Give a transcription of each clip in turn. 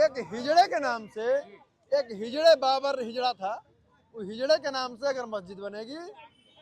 एक हिजड़े के नाम से, एक हिजड़े बाबर हिजड़ा था, वो हिजड़े के नाम से अगर मस्जिद बनेगी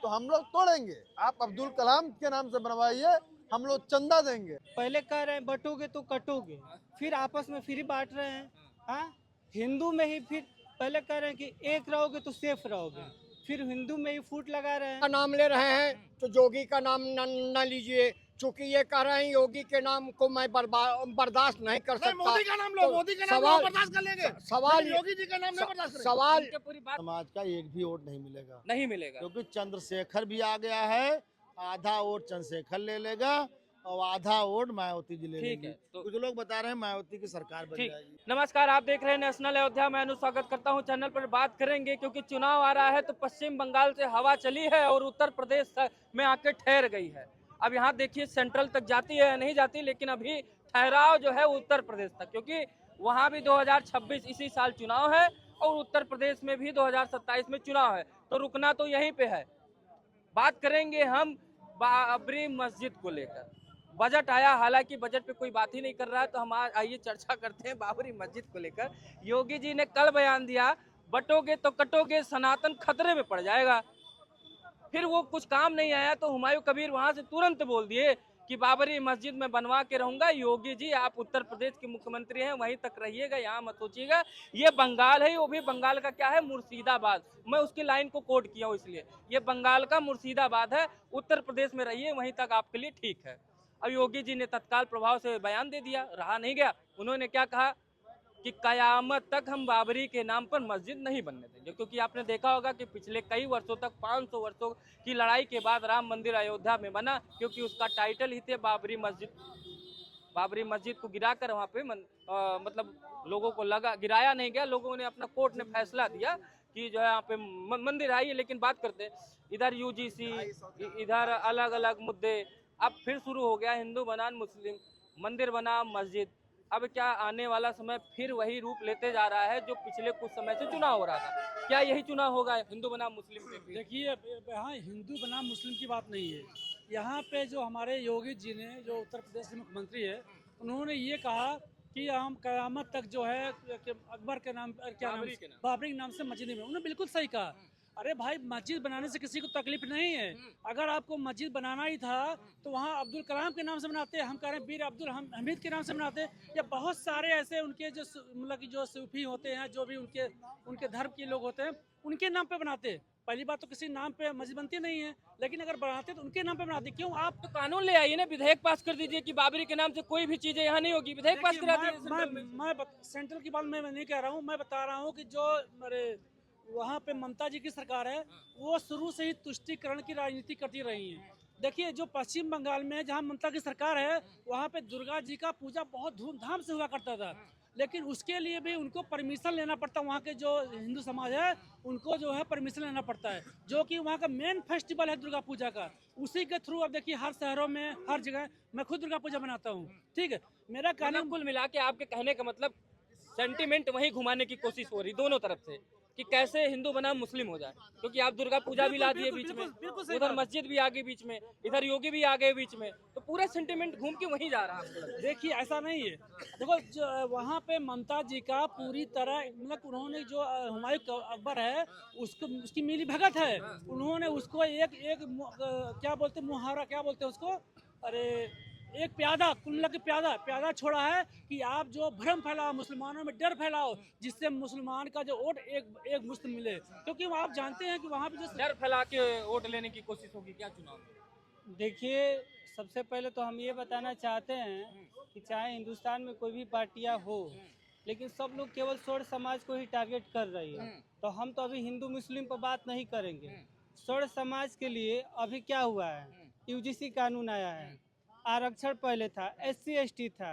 तो हम लोग तोड़ेंगे। आप अब्दुल कलाम के नाम से बनवाइए, हम लोग चंदा देंगे। पहले कह रहे हैं बटोगे तो कटोगे, फिर आपस में फ्री बांट रहे हैं। हाँ, हिंदू में ही फिर पहले कह रहे हैं कि एक रहोगे तो सेफ रहोगे, फिर हिंदू में ही फूट लगा रहे हैं। का नाम ले रहे हैं तो योगी का नाम न लीजिए, चूंकि ये कह रहे हैं योगी के नाम को मैं बर्दाश्त नहीं कर सकता। मोदी का नाम लो, मोदी का नाम लो, बर्दाश्त कर लेंगे। सवाल योगी जी का नाम नहीं बर्दाश्त करेंगे। सवाल पूरी बात समाज का एक भी वोट नहीं मिलेगा, नहीं मिलेगा। क्योंकि चंद्रशेखर भी आ गया है। आधा वोट चंद्रशेखर ले लेगा और आधा वोट मायावती जी ले ठीक लेगी। है, तो कुछ लोग बता रहे हैं मायावती की सरकार बन ठीक। जाएगी। नमस्कार, आप देख रहे हैं नेशनल अयोध्या। मैं स्वागत करता हूं चैनल पर। बात करेंगे क्योंकि चुनाव आ रहा है, तो पश्चिम बंगाल से हवा चली है और उत्तर प्रदेश में आके ठहर गई है। अब यहाँ देखिए सेंट्रल तक जाती है या नहीं जाती, लेकिन अभी ठहराव जो है उत्तर प्रदेश तक, क्योंकि वहाँ भी 2026 इसी साल चुनाव है और उत्तर प्रदेश में भी 2027 में चुनाव है, तो रुकना तो यहीं पे है। बात करेंगे हम बाबरी मस्जिद को लेकर। बजट आया, हालांकि बजट पे कोई बात ही नहीं कर रहा है, तो हम आइए चर्चा करते हैं बाबरी मस्जिद को लेकर। योगी जी ने कल बयान दिया, बटोगे तो कटोगे, सनातन खतरे में पड़ जाएगा। फिर वो कुछ काम नहीं आया तो हुमायूं कबीर वहां से तुरंत बोल दिए कि बाबरी मस्जिद में बनवा के रहूंगा। योगी जी, आप उत्तर प्रदेश के मुख्यमंत्री हैं, वहीं तक रहिएगा, यहाँ मत सोचिएगा। ये बंगाल है, वो भी बंगाल का क्या है, मुर्शिदाबाद। मैं उसकी लाइन को कोट किया हूँ, इसलिए ये बंगाल का मुर्शिदाबाद है। उत्तर प्रदेश में रहिए, वहीं तक आपके लिए ठीक है। अब योगी जी ने तत्काल प्रभाव से बयान दे दिया, रहा नहीं गया। उन्होंने क्या कहा कि कयामत तक हम बाबरी के नाम पर मस्जिद नहीं बनने देंगे, क्योंकि आपने देखा होगा कि पिछले कई वर्षों तक, 500 वर्षों की लड़ाई के बाद राम मंदिर अयोध्या में बना, क्योंकि उसका टाइटल ही थे बाबरी मस्जिद। बाबरी मस्जिद को गिराकर वहाँ पे मतलब लोगों को लगा, गिराया नहीं गया, लोगों ने अपना, कोर्ट ने फैसला दिया कि जो है यहाँ पे मंदिर आई है। लेकिन बात करते इधर यूजीसी, इधर अलग अलग मुद्दे। अब फिर शुरू हो गया हिंदू बनाम मुस्लिम, मंदिर बना मस्जिद। अब क्या आने वाला समय फिर वही रूप लेते जा रहा है जो पिछले कुछ समय से चुनाव हो रहा था? क्या यही चुनाव होगा हिंदू बनाम मुस्लिम पे भी? देखिए, यहाँ हिंदू बनाम मुस्लिम की बात नहीं है। यहाँ पे जो हमारे योगी जी ने, जो उत्तर प्रदेश के मुख्यमंत्री है, उन्होंने ये कहा कि हम कयामत तक जो है कि अकबर के नाम, क्या नाम, बाबरी के नाम से मस्जिद में। उन्होंने बिल्कुल सही कहा। अरे भाई, मस्जिद बनाने से किसी को तकलीफ नहीं है। अगर आपको मस्जिद बनाना ही था तो वहाँ अब्दुल कलाम के नाम से बनाते। हम कह रहे हैं वीर अब्दुल हमीद के नाम से बनाते। या बहुत सारे ऐसे उनके जो मतलब कि जो सूफी होते हैं, जो भी उनके धर्म के लोग होते हैं, उनके नाम पे बनाते। पहली बात तो किसी नाम पे मस्जिद बनती नहीं है, लेकिन अगर बनाते तो उनके नाम पे बनाते। क्यों? आप तो कानून ले आइए ना, विधेयक पास कर दीजिए कि बाबरी के नाम से कोई भी चीजें यहाँ नहीं होगी। विधेयक पास करा दीजिए। मैं सेंट्रल की बात मैं नहीं कह रहा हूँ, मैं बता रहा हूँ कि जो वहाँ पे ममता जी की सरकार है, वो शुरू से ही तुष्टीकरण की राजनीति करती रही है। देखिए, जो पश्चिम बंगाल में जहाँ ममता की सरकार है, वहाँ पे दुर्गा जी का पूजा बहुत धूमधाम से हुआ करता था, लेकिन उसके लिए भी उनको परमिशन लेना पड़ता। वहाँ के जो हिंदू समाज है, उनको जो है परमिशन लेना पड़ता है, जो कि वहाँ का मेन फेस्टिवल है दुर्गा पूजा का। उसी के थ्रू अब देखिए हर शहरों में, हर जगह, मैं खुद दुर्गा पूजा मनाता हूँ। ठीक है, मेरा कहना कुल मिला के आपके कहने का मतलब सेंटिमेंट वही घुमाने की कोशिश हो रही दोनों तरफ से कि कैसे हिंदू बनाम मुस्लिम हो जाए, क्योंकि आप दुर्गा पूजा भी ला दिए बीच में, उधर मस्जिद भी आ गई बीच में, इधर योगी भी आ गए बीच में, तो पूरा सेंटिमेंट घूम के वहीं जा रहा है। देखिए, ऐसा नहीं है। देखो, वहाँ पे ममता जी का पूरी तरह मतलब उन्होंने जो हुमायूं अकबर है, उसकी मिली भगत है। उन्होंने उसको एक क्या बोलते, मुहावरा क्या बोलते हैं उसको, अरे एक प्यादा, कुल मिला के प्यादा छोड़ा है कि आप जो भ्रम फैलाओ, मुसलमानों में डर फैलाओ, जिससे मुसलमान का जो वोट एक मुश्त मिले। क्योंकि आप जानते हैं कि वहाँ पे जो डर फैला के वोट लेने की कोशिश होगी क्या चुनाव में? देखिए, सबसे पहले तो हम ये बताना चाहते हैं कि चाहे हिंदुस्तान में कोई भी पार्टियां हो, लेकिन सब लोग केवल स्वर्ण समाज को ही टारगेट कर रही है। तो हम तो अभी हिंदू मुस्लिम पर बात नहीं करेंगे। स्वर्ण समाज के लिए अभी क्या हुआ है, यूजीसी कानून आया है, आरक्षण पहले था, SC ST था,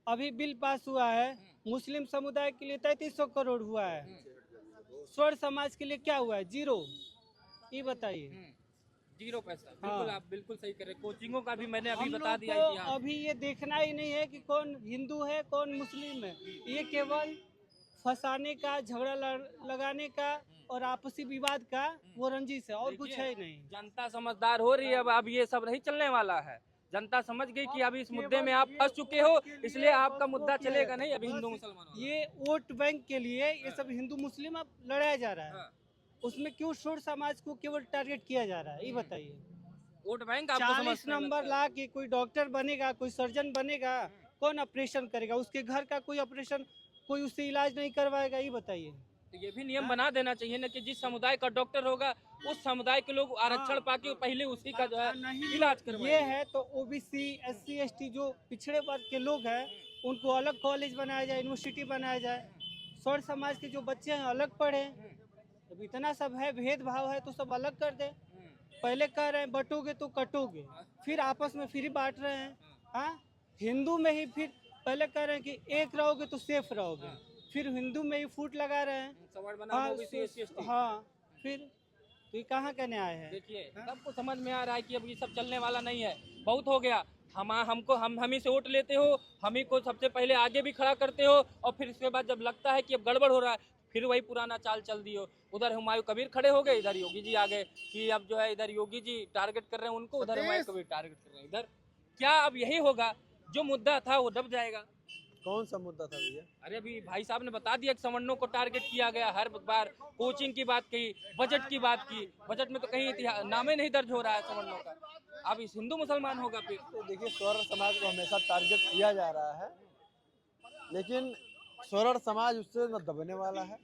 अभी बिल पास हुआ है, मुस्लिम समुदाय के लिए 3300 करोड़ हुआ है। स्वर्ण समाज के लिए क्या हुआ है? 0। ये बताइए। 0 पैसा। हाँ। बिल्कुल, आप बिल्कुल सही कर रहे हैं। कोचिंगों का भी मैंने अभी हम बता लोग दिया को इतिहास। अभी ये देखना ही नहीं है कि कौन हिंदू है कौन मुस्लिम है। ये केवल फंसाने का, झगड़ा लगाने का और आपसी विवाद का वो रंजिश है, और कुछ है ही नहीं। जनता समझदार हो रही है। अब ये सब नहीं चलने वाला है। जनता समझ गई कि अभी इस मुद्दे में आप फंस चुके हो, इसलिए आपका मुद्दा चलेगा नहीं अभी हिंदू मुसलमानों में। ये वोट बैंक के लिए ये सब हिंदू मुस्लिम अब लड़ाया जा रहा है। हाँ। उसमें क्यों शोर समाज को केवल टारगेट किया जा रहा है, ये बताइए। वोट बैंक आपको 40 समझते हैं नंबर लगता ला के कोई डॉक्टर बनेगा, कोई सर्जन बनेगा, कौन ऑपरेशन करेगा? उसके घर का कोई ऑपरेशन, कोई उससे इलाज नहीं करवाएगा, ये बताइए। है। तो ये भी नियम बना देना चाहिए ना कि जिस समुदाय का डॉक्टर होगा उस समुदाय के लोग आरक्षण पाके पहले उसी का जो है इलाज ये करवाएं। है तो ओबीसी, एससी, एसटी जो पिछड़े वर्ग के लोग हैं उनको अलग कॉलेज बनाया जाए, यूनिवर्सिटी बनाया जाए। सौर समाज के जो बच्चे हैं अलग पढ़े। अब इतना सब है, भेदभाव है तो सब अलग कर दे। पहले कह रहे हैं बटोगे तो कटोगे, फिर आपस में फिर बांट रहे हैं। हाँ, हिंदू में ही फिर पहले कह रहे हैं कि एक रहोगे तो सेफ रहोगे, फिर हिंदू में ही फूट लगा रहे हैं। सवाल बना ओबीसी एससी एसटी। हाँ, फिर तो ये कहाँ का न्याय है? देखिए सबको समझ में आ रहा है कि अब ये सब चलने वाला नहीं है, बहुत हो गया। हम ही से वोट लेते हो, हम ही को सबसे पहले आगे भी खड़ा करते हो, और फिर इसके बाद जब लगता है कि अब गड़बड़ हो रहा है फिर वही पुराना चाल चल दियो। उधर हुमायूं कबीर खड़े हो गए, इधर योगी जी आ गए कि अब जो है इधर योगी जी टारगेट कर रहे हैं उनको, उधर हुमायूं कबीर टारगेट कर रहे हैं इधर। क्या अब यही होगा? जो मुद्दा था वो दब जाएगा। कौन सा मुद्दा था भैया? अरे अभी भाई साहब ने बता दिया कि सवर्णों को टारगेट किया गया, हर बार कोचिंग की बात कही, बजट की बात की। बजट में तो कहीं नामे नहीं दर्ज हो रहा है सवर्णों का। अब इस हिंदू मुसलमान होगा फिर। तो देखिए, स्वर्ण समाज को हमेशा टारगेट किया जा रहा है, लेकिन स्वर्ण समाज उससे न दबने वाला है,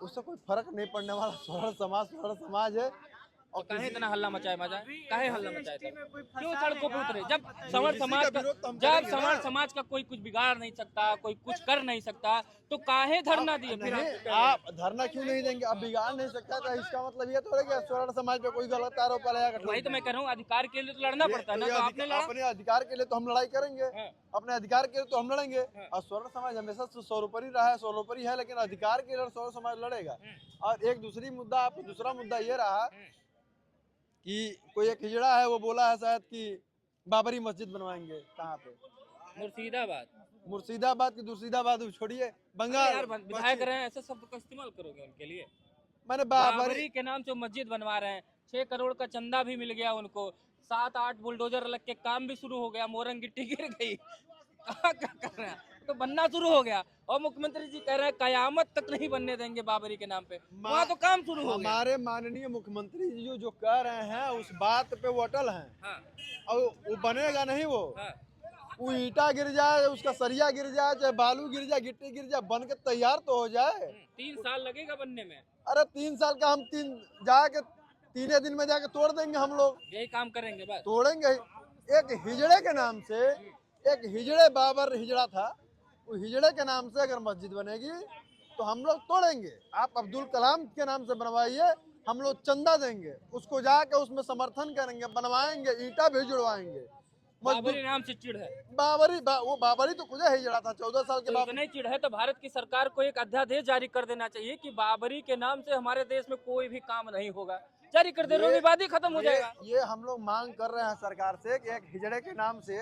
उससे कोई फर्क नहीं पड़ने वाला। स्वर्ण समाज है। और काहे इतना हल्ला मचाए काहे हल्ला मचाए था? क्यों सड़कों पे उतरे? जब किसी सवर्ण का समाज का विरोध तो हम जब करेंगे सवर्ण ना। समाज का कोई कुछ बिगाड़ नहीं सकता, कोई कुछ कर नहीं सकता, तो काहे धरना दिए फिर? नहीं, आप धरना क्यों नहीं देंगे? अब बिगाड़ नहीं सकता तो इसका मतलब ये थोड़ा कि स्वर्ण समाज पे कोई गलत आरोप लगाया। वही तो मैं कह रहा हूँ, अधिकार के लिए तो लड़ना पड़ता है ना। तो आपने लड़ा। अपने अधिकार के लिए तो हम लड़ाई करेंगे, हाँ। अपने अधिकार के लिए तो हम लड़ेंगे। और स्वर्ण समाज हमेशा सर्वोपरि रहा है, सर्वोपरि है, लेकिन अधिकार के लिए स्वर्ण समाज लड़ेगा। और एक दूसरा मुद्दा ये रहा कि कोई एक हिजड़ा है, वो बोला है शायद कि बाबरी मस्जिद बनवाएंगे। कहाँ पे? मुर्शिदाबाद की दूरशीदाबाद छोड़िए, बंगाल। यार विधायक रहे हैं, ऐसे शब्द का इस्तेमाल करोगे उनके लिए? मैंने बाबरी के नाम से मस्जिद बनवा रहे हैं, 6 करोड़ का चंदा भी मिल गया उनको, 7-8 बुलडोजर लग के काम भी शुरू हो गया, मोरंग गिट्टी गिर गई। क्या कर रहे हैं? तो बनना शुरू हो गया, और मुख्यमंत्री जी कह रहे हैं कयामत तक नहीं बनने देंगे बाबरी के नाम पे। वहाँ तो काम शुरू हो गया। हमारे माननीय मुख्यमंत्री जी जो कह रहे हैं उस बात पे वो अटल हैं। हाँ। और वो बनेगा नहीं। वो हाँ। वो ईटा गिर जाए, उसका सरिया गिर जाए, चाहे बालू गिर जाए, गिट्टी गिर जाए, बन के तैयार तो हो जाए। 3 साल लगेगा बनने में। अरे 3 साल का हम तीन दिन में जाके तोड़ देंगे। हम लोग यही काम करेंगे बस। तोड़ेंगे। एक हिजड़े के नाम से, एक हिजड़े बाबर हिजड़ा था, वो हिजड़े के नाम से अगर मस्जिद बनेगी तो हम लोग तोड़ेंगे। आप अब्दुल कलाम के नाम से बनवाइए, हम लोग चंदा देंगे, उसको जाके उसमें समर्थन करेंगे, बनवाएंगे, ईटा भी जुड़वाएंगे। बाबरी नाम से चिढ़ है। वो बाबरी तो खुद हिजड़ा था, 14 साल के तो बाद। इतने चिढ़ है तो भारत की सरकार को एक अध्यादेश जारी कर देना चाहिए कि बाबरी के नाम से हमारे देश में कोई भी काम नहीं होगा। जारी कर दे, रूढ़िवादी खत्म हो जाएगा। ये हम लोग मांग कर रहे हैं सरकार से कि एक हिजड़े के नाम से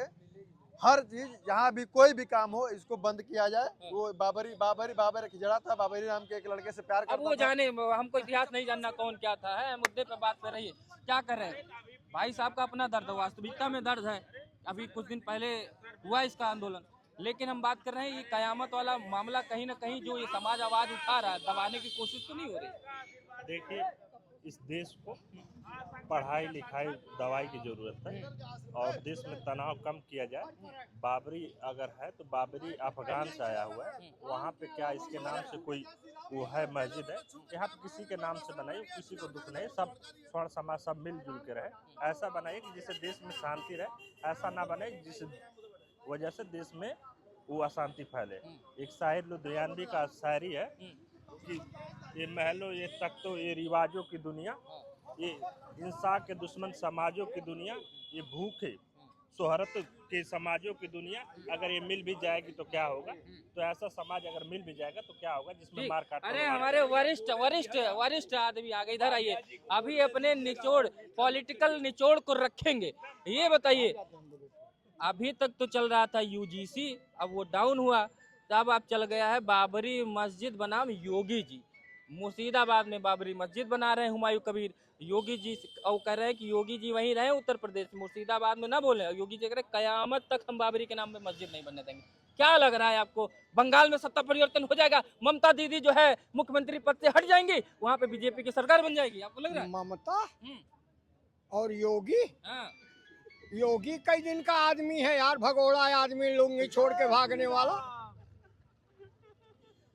हर चीज, जहाँ भी कोई भी काम हो, इसको बंद किया जाए। वो बाबर एक हिजड़ा था, बाबरी नाम के एक लड़के से प्यार करता अब वो जाने, हमको इतिहास नहीं जानना कौन क्या था, है मुद्दे पे बात कर रही है। क्या कर रहे हैं भाई साहब का अपना दर्द, वास्तविकता में दर्द है। अभी कुछ दिन पहले हुआ इसका आंदोलन, लेकिन हम बात कर रहे हैं ये कयामत वाला मामला। कहीं ना कहीं जो ये समाज आवाज उठा रहा है, दबाने की कोशिश तो नहीं हो रही? देखिए, इस देश को पढ़ाई लिखाई दवाई की जरूरत है, और देश में तनाव कम किया जाए। बाबरी अगर है तो बाबरी अफगान से आया हुआ है, वहाँ पे क्या इसके नाम से कोई वो है मस्जिद है? यहाँ पे किसी के नाम से बनाइए, किसी को दुख नहीं, सब स्वर्ण समाज सब मिलजुल के रहे। ऐसा बनाइए कि जिससे देश में शांति रहे, ऐसा ना बने जिस वजह से देश में वो अशांति फैले। एक शायर लुधियानवी का शायरी है कि ये महलों, ये तख्तों, ये रिवाजों की दुनिया, ये इंसान के दुश्मन समाजों की दुनिया, ये भूखे शोहरत के समाजों की दुनिया, अगर ये मिल भी जाएगी तो क्या होगा? तो ऐसा समाज अगर मिल भी जाएगा तो क्या होगा जिसमें मार काट। अरे हमारे वरिष्ठ आदमी आ गए, इधर आइए। अभी अपने निचोड़, पॉलिटिकल निचोड़ को रखेंगे। ये बताइए, अभी तक तो चल रहा था यूजीसी, अब वो डाउन हुआ, तब आप चल गया है बाबरी मस्जिद बनाम योगी जी। मुर्शिदाबाद में बाबरी मस्जिद बना रहे हैं हुमायूं कबीर। योगी जी और कह रहे हैं कि योगी जी वहीं रहे उत्तर प्रदेश, मुर्शिदाबाद में ना बोले। योगी जी कह रहे कयामत तक हम बाबरी के नाम पे मस्जिद नहीं बनने देंगे। क्या लग रहा है आपको, बंगाल में सत्ता परिवर्तन हो जाएगा? ममता दीदी जो है मुख्यमंत्री पद से हट जाएंगी, वहां पे बीजेपी की सरकार बन जाएगी, आपको लग रहा है? ममता और योगी, हाँ। योगी कई दिन का आदमी है यार, भगोड़ा आदमी, लुंगी छोड़ के भागने वाला।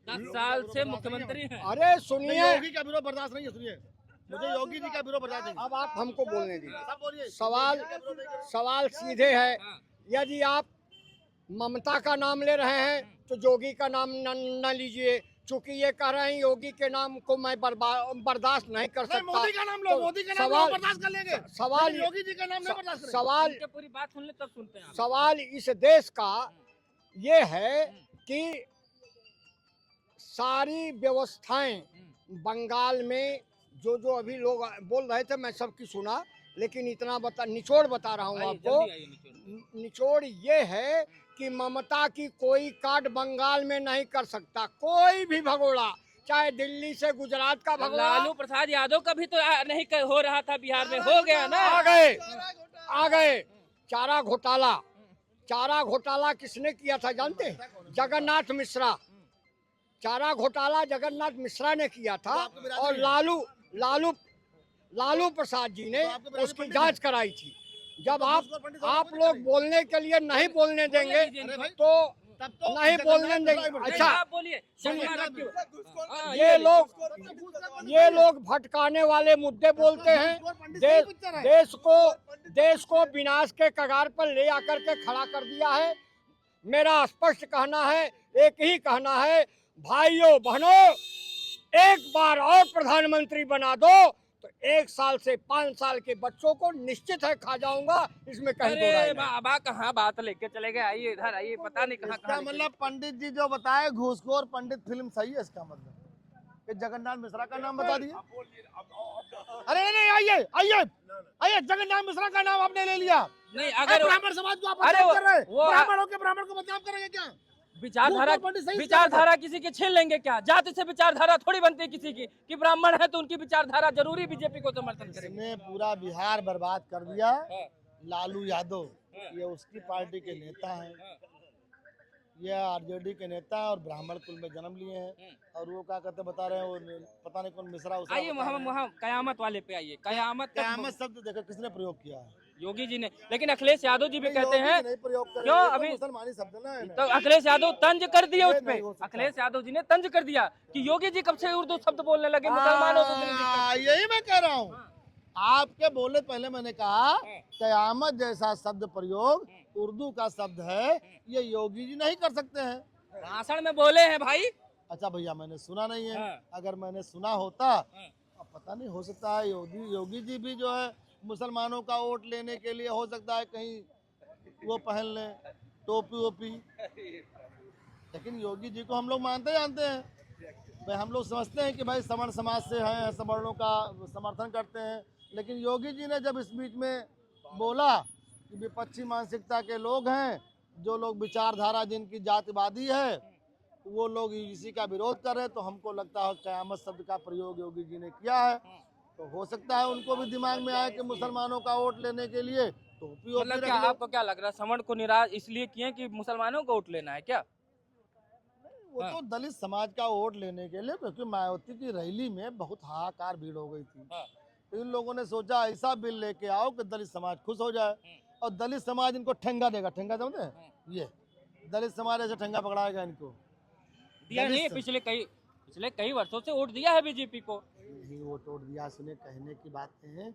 10 साल से मुख्यमंत्री हैं। अरे सुनिए, योगी का विरोध बर्दाश्त नहीं है, सुनिए मुझे योगी जी का विरोध बर्दाश्त नहीं है। अब आप हमको बोलने दीजिए। सब बोलिए। सवाल सीधे है। हाँ। यदि आप ममता का नाम ले रहे हैं तो योगी का नाम न लीजिए, चूंकि ये कह रहे हैं योगी के नाम को मैं बर्दाश्त नहीं कर नहीं, सकता। मोदी का नाम लो, तो मोदी का नाम लो, सवाल बर्दाश्त कर लेंगे। सवाल लेकिन योगी जी का नाम नहीं बर्दाश्त करेंगे। सवाल इनके पूरी बात सुन ले तब सुनते हैं आप। सवाल इस देश का ये है कि सारी व्यवस्थाएं बंगाल में जो अभी लोग बोल रहे थे, मैं सबकी सुना, लेकिन इतना निचोड़ बता रहा हूँ आइए, आपको। जल्दी आइए निचोड़। निचोड़ ये है कि ममता की कोई काट बंगाल में नहीं कर सकता कोई भी भगोड़ा, चाहे दिल्ली से गुजरात का भगोड़ा। लालू प्रसाद यादव का भी तो नहीं हो रहा था, बिहार में हो गया ना। आ गए चारा घोटाला किसने किया था जानते हैं? जगन्नाथ मिश्रा। चारा घोटाला जगन्नाथ मिश्रा ने किया था और लालू प्रसाद जी ने उसकी जांच कराई थी। जब आप लोग बोलने के लिए नहीं बोलने देंगे तो नहीं बोलने देंगे। अच्छा आप बोलिए। ये लोग भटकाने वाले मुद्दे बोलते हैं। देश को विनाश के कगार पर ले आकर के खड़ा कर दिया है। मेरा स्पष्ट कहना है, एक ही कहना है, भाइयों बहनों, एक बार और प्रधानमंत्री बना दो तो 1 साल से 5 साल के बच्चों को निश्चित है खा जाऊंगा, इसमें कहीं दो राय नहीं। अब कहाँ बात लेके चले गए, आइए इधर आइए, पता नहीं कहाँ इसका मतलब पंडित जी जो बताए घूसखोर पंडित फिल्म सही है, इसका मतलब कि जगन्नाथ मिश्रा का नाम बता दिया। अरे नहीं, आइए जगन्नाथ मिश्रा का नाम आपने ले लिया। नहीं, अगर ब्राह्मण समाज को आप अरे बदनाम कर रहे हैं। वो ब्राह्मण को बदनाम करेंगे क्या? विचारधारा किसी की छीन लेंगे क्या? जाति से विचारधारा थोड़ी बनती है किसी की कि ब्राह्मण है तो उनकी विचारधारा जरूरी बीजेपी को समर्थन करेंगे। इसने पूरा बिहार बर्बाद कर दिया। लालू यादव ये उसकी पार्टी के नेता हैं, ये आरजेडी के नेता हैं और ब्राह्मण कुल में जन्म लिए हैं। और वो क्या कहते बता रहे हैं, वो पता नहीं कौन मिश्रा। आइए वहाँ कयामत वाले पे आइए। कयामत शब्द देखो किसने प्रयोग किया है? योगी जी ने। लेकिन अखिलेश यादव जी भी कहते हैं क्यों अभी मुसलमानी शब्द ना है। तो अखिलेश यादव तंज कर दिया उस पे। अखिलेश यादव जी ने तंज कर दिया कि योगी जी कब से उर्दू शब्द बोलने लगे मुसलमानों से। यही मैं कह रहा हूँ, आपके बोले पहले मैंने कहा कयामत जैसा शब्द प्रयोग उर्दू का शब्द है, ये योगी जी नहीं कर सकते हैं। भाषण में बोले हैं भाई। अच्छा भैया मैंने सुना नहीं है। अगर मैंने सुना होता, पता नहीं, हो सकता है योगी जी भी जो है मुसलमानों का वोट लेने के लिए हो सकता है कहीं वो पहन लें टोपी वोपी, लेकिन योगी जी को हम लोग मानते जानते हैं भाई। हम लोग समझते हैं कि भाई सवर्ण समाज से हैं, सवर्णों का समर्थन करते हैं। लेकिन योगी जी ने जब इस बीच में बोला कि विपक्षी मानसिकता के लोग हैं, जो लोग विचारधारा जिनकी जातिवादी है, वो लोग इसी का विरोध कर रहे हैं, तो हमको लगता है कयामत शब्द का प्रयोग योगी जी ने किया है। तो हो सकता है उनको भी दिमाग में आए कि मुसलमानों का वोट लेने के लिए टोपी वोपी मतलब रख क्या लो। आपको क्या लग रहा है, सवर्ण को निराश इसलिए किए कि मुसलमानों को वोट लेना है क्या? वो तो दलित समाज का वोट लेने के लिए, क्योंकि मायावती की रैली में बहुत हाहाकार भीड़ हो गई थी। तो इन लोगों ने सोचा ऐसा बिल लेके आओ कि दलित समाज खुश हो जाए और दलित समाज इनको ठेंगा देगा। ठेंगा समझते हैं? ये दलित समाज ऐसे ठेंगा पकड़ाएगा इनको। दिया नहीं, पिछले कई वर्षों से वोट दिया है बीजेपी को। नहीं वोट दिया, सुने कहने की बातें हैं।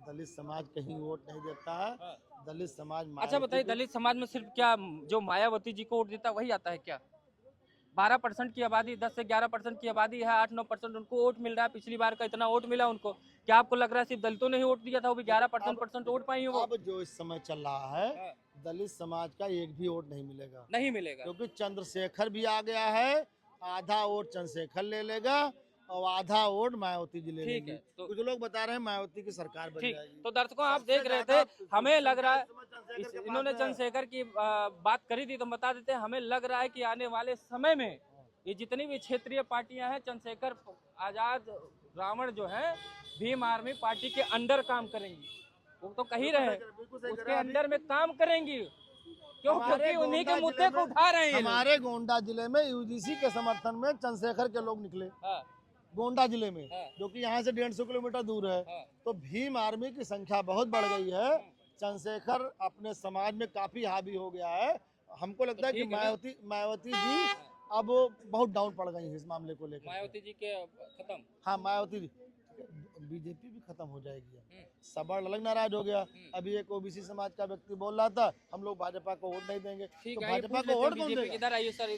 दलित समाज कहीं वोट नहीं देता है। दलित समाज अच्छा बताइए, दलित समाज में सिर्फ क्या जो मायावती जी को वोट देता वही आता है क्या? 12% की आबादी, 10 से 11% की आबादी है, 8-9% उनको वोट मिल रहा है। पिछली बार का इतना वोट मिला उनको, क्या आपको लग रहा है सिर्फ दलितों ने ही वोट दिया था, वो भी 11% वोट पाई वो? अब जो इस समय चल रहा है, दलित समाज का एक भी वोट नहीं मिलेगा। नहीं मिलेगा, क्योंकि चंद्रशेखर भी आ गया है। आधा वोट चंद्रशेखर ले लेगा और आधा वोट मायावती जी ले लेंगे। तो कुछ लोग बता रहे हैं मायावती की सरकार बन जाएगी। तो दर्शकों आप देख रहे थे, हमें लग रहा है इन्होंने चंद्रशेखर की बात करी थी, तो बता देते हैं हमें लग रहा है कि आने वाले समय में ये जितनी भी क्षेत्रीय पार्टियां हैं, चंद्रशेखर आजाद रावण जो है भीम आर्मी पार्टी के अंडर काम करेंगी। वो तो कह ही रहे हैं उसके अंडर में काम करेंगी। क्यों? क्योंकि उन्हीं के मुद्दे को उठा रहे हैं। हमारे गोंडा जिले में यूजीसी के समर्थन में चंद्रशेखर के लोग निकले, गोंडा जिले में, जो कि यहाँ से 150 किलोमीटर दूर है। तो भीम आर्मी की संख्या बहुत बढ़ गई है। चंद्रशेखर अपने समाज में काफी हावी हो गया है। हमको लगता है कि मायावती जी अब बहुत डाउन पड़ गई है इस मामले को लेकर। मायावती जी के खत्म। हाँ, मायावती जी, बीजेपी भी खत्म हो जाएगी। सबड़ अलग नाराज हो गया। अभी एक ओबीसी समाज का व्यक्ति बोल रहा था हम लोग भाजपा को वोट नहीं देंगे। ठीक तो है, भाजपा को वोट कौन बीजेपी देगा? किधर आइए सर,